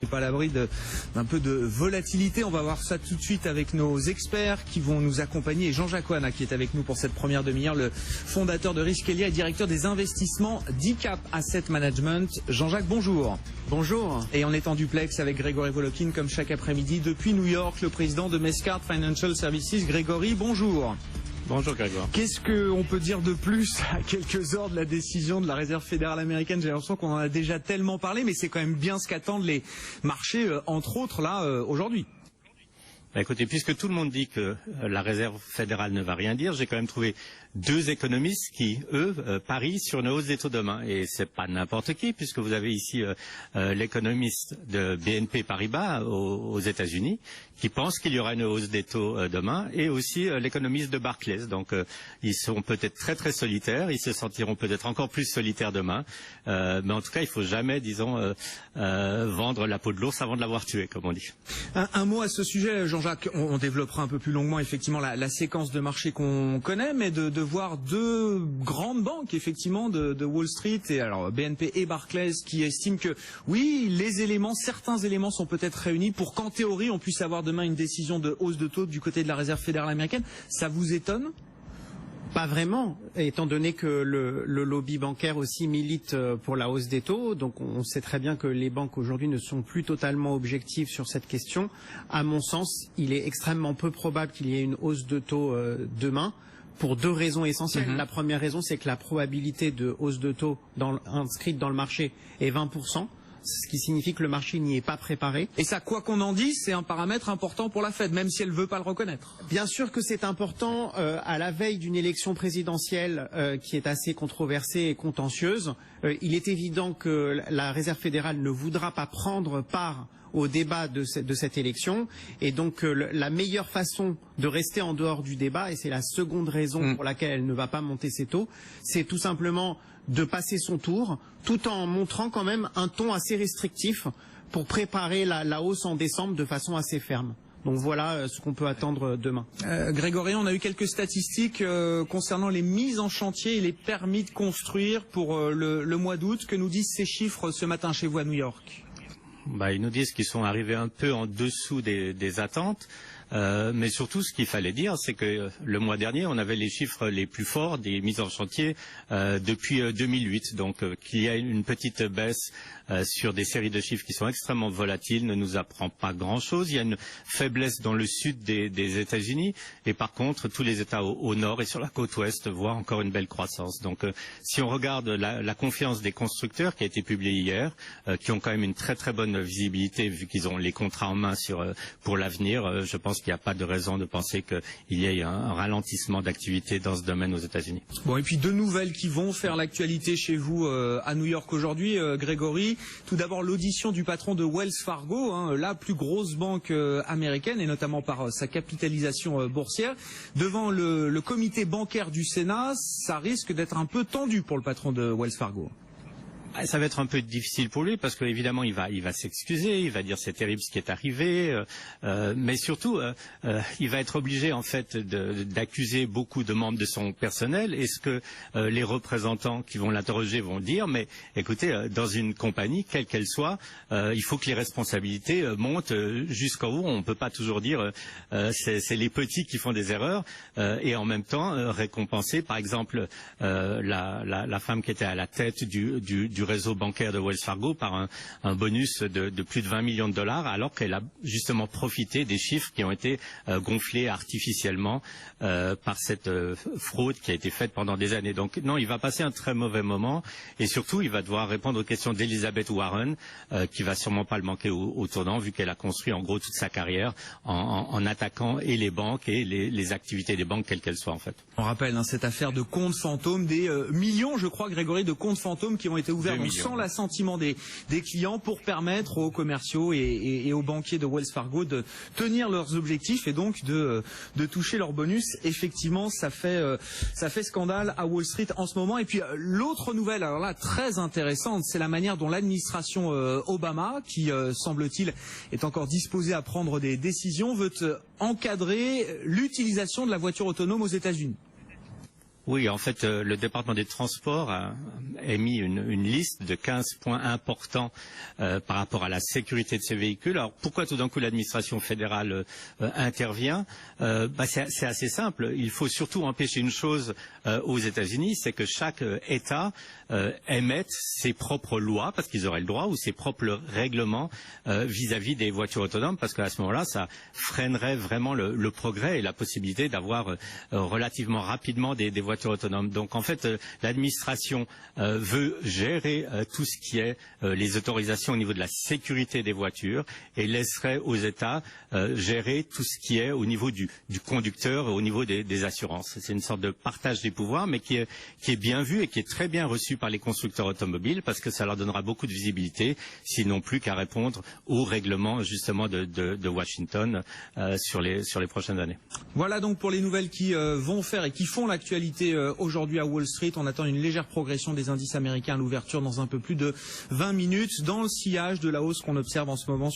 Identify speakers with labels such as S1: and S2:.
S1: Pas à l'abri d'un peu de volatilité. On va voir ça tout de suite avec nos experts qui vont nous accompagner. Et Jean-Jacques Ouana qui est avec nous pour cette première demi-heure, le fondateur de Riskelia et directeur des investissements d'ICAP Asset Management. Jean-Jacques, bonjour.
S2: Bonjour.
S1: Et on est en duplex avec Grégory Volokin comme chaque après-midi depuis New York, le président de Mescard Financial Services. Grégory, bonjour.
S2: Bonjour Grégoire.
S1: Qu'est-ce qu'on peut dire de plus à quelques heures de la décision de la Réserve fédérale américaine? J'ai l'impression qu'on en a déjà tellement parlé, mais c'est quand même bien ce qu'attendent les marchés, entre autres, là, aujourd'hui.
S2: Bah écoutez, puisque tout le monde dit que la Réserve fédérale ne va rien dire, j'ai quand même trouvé deux économistes qui, eux, parient sur une hausse des taux demain. Et c'est pas n'importe qui, puisque vous avez ici l'économiste de BNP Paribas aux États-Unis, qui pense qu'il y aura une hausse des taux demain, et aussi l'économiste de Barclays. Donc ils sont peut-être très très solitaires, ils se sentiront peut-être encore plus solitaires demain. Mais en tout cas, il faut jamais, disons, vendre la peau de l'ours avant de l'avoir tué, comme on dit.
S1: Un mot à ce sujet, Jean-Jacques. On développera un peu plus longuement effectivement la séquence de marché qu'on connaît, mais de voir deux grandes banques effectivement de Wall Street, et alors BNP et Barclays, qui estiment que oui, certains éléments sont peut-être réunis pour qu'en théorie on puisse avoir demain une décision de hausse de taux du côté de la Réserve fédérale américaine. Ça vous étonne ?
S3: Pas vraiment, étant donné que le lobby bancaire aussi milite pour la hausse des taux. Donc on sait très bien que les banques aujourd'hui ne sont plus totalement objectives sur cette question. À mon sens, il est extrêmement peu probable qu'il y ait une hausse de taux demain, pour deux raisons essentielles. La première raison, c'est que la probabilité de hausse de taux inscrite dans le marché est 20%. Ce qui signifie que le marché n'y est pas préparé.
S1: Et ça, quoi qu'on en dise, c'est un paramètre important pour la Fed, même si elle ne veut pas le reconnaître.
S3: Bien sûr que c'est important à la veille d'une élection présidentielle qui est assez controversée et contentieuse. Il est évident que la Réserve fédérale ne voudra pas prendre part au débat de cette élection, et donc la meilleure façon de rester en dehors du débat, et c'est la seconde raison pour laquelle elle ne va pas monter ses taux, c'est tout simplement de passer son tour, tout en montrant quand même un ton assez restrictif pour préparer la hausse en décembre de façon assez ferme. Donc voilà ce qu'on peut attendre demain.
S1: Grégory, on a eu quelques statistiques concernant les mises en chantier et les permis de construire pour le mois d'août. Que nous disent ces chiffres ce matin chez vous à New York ?
S2: Bah, ils nous disent qu'ils sont arrivés un peu en dessous des attentes. Mais surtout, ce qu'il fallait dire, c'est que le mois dernier, on avait les chiffres les plus forts des mises en chantier depuis 2008. Donc, qu'il y a une petite baisse sur des séries de chiffres qui sont extrêmement volatiles ne nous apprend pas grand-chose. Il y a une faiblesse dans le sud des États-Unis, et par contre, tous les États au nord et sur la côte ouest voient encore une belle croissance. Donc, si on regarde la confiance des constructeurs qui a été publiée hier, qui ont quand même une très très bonne visibilité vu qu'ils ont les contrats en main pour l'avenir, je pense qu'il n'y a pas de raison de penser qu'il y ait un ralentissement d'activité dans ce domaine aux États-Unis.
S1: Bon, et puis deux nouvelles qui vont faire l'actualité chez vous à New York aujourd'hui, Grégory. Tout d'abord, l'audition du patron de Wells Fargo, la plus grosse banque américaine, et notamment par sa capitalisation boursière. Devant le comité bancaire du Sénat, ça risque d'être un peu tendu pour le patron de Wells Fargo.
S2: Ça va être un peu difficile pour lui parce qu'évidemment il va s'excuser, il va dire c'est terrible ce qui est arrivé, mais surtout il va être obligé en fait d'accuser beaucoup de membres de son personnel. Et ce que les représentants qui vont l'interroger vont dire, mais écoutez, dans une compagnie quelle qu'elle soit, il faut que les responsabilités montent jusqu'en haut. On ne peut pas toujours dire c'est les petits qui font des erreurs et en même temps récompenser par exemple la femme qui était à la tête du réseau bancaire de Wells Fargo par un bonus de plus de 20 millions de dollars, alors qu'elle a justement profité des chiffres qui ont été gonflés artificiellement par cette fraude qui a été faite pendant des années. Donc non, il va passer un très mauvais moment, et surtout il va devoir répondre aux questions d'Elizabeth Warren, qui va sûrement pas le manquer au tournant, vu qu'elle a construit en gros toute sa carrière en attaquant et les banques et les activités des banques, quelles qu'elles soient en fait.
S1: On rappelle cette affaire de comptes fantômes, des millions, je crois, Grégory, de comptes fantômes qui ont été ouverts sans l'assentiment des clients pour permettre aux commerciaux et aux banquiers de Wells Fargo de tenir leurs objectifs et donc de toucher leur bonus. Effectivement, ça fait scandale à Wall Street en ce moment. Et puis l'autre nouvelle, alors là très intéressante, c'est la manière dont l'administration Obama, qui semble-t-il est encore disposée à prendre des décisions, veut encadrer l'utilisation de la voiture autonome aux États-Unis.
S2: Oui, en fait, le département des transports a émis une liste de 15 points importants par rapport à la sécurité de ces véhicules. Alors, pourquoi tout d'un coup l'administration fédérale intervient? C'est assez simple. Il faut surtout empêcher une chose aux États-Unis, c'est que chaque État émette ses propres lois, parce qu'ils auraient le droit, ou ses propres règlements vis-à-vis des voitures autonomes, parce qu'à ce moment-là, ça freinerait vraiment le progrès et la possibilité d'avoir relativement rapidement des voitures autonomes. Donc en fait, l'administration veut gérer tout ce qui est les autorisations au niveau de la sécurité des voitures et laisserait aux États gérer tout ce qui est au niveau du conducteur, au niveau des assurances. C'est une sorte de partage des pouvoirs, mais qui est bien vu et qui est très bien reçu par les constructeurs automobiles, parce que ça leur donnera beaucoup de visibilité, s'ils n'ont plus qu'à répondre aux règlements justement de Washington sur les prochaines années.
S1: Voilà donc pour les nouvelles qui vont faire et qui font l'actualité aujourd'hui à Wall Street. On attend une légère progression des indices américains à l'ouverture dans un peu plus de 20 minutes, dans le sillage de la hausse qu'on observe en ce moment.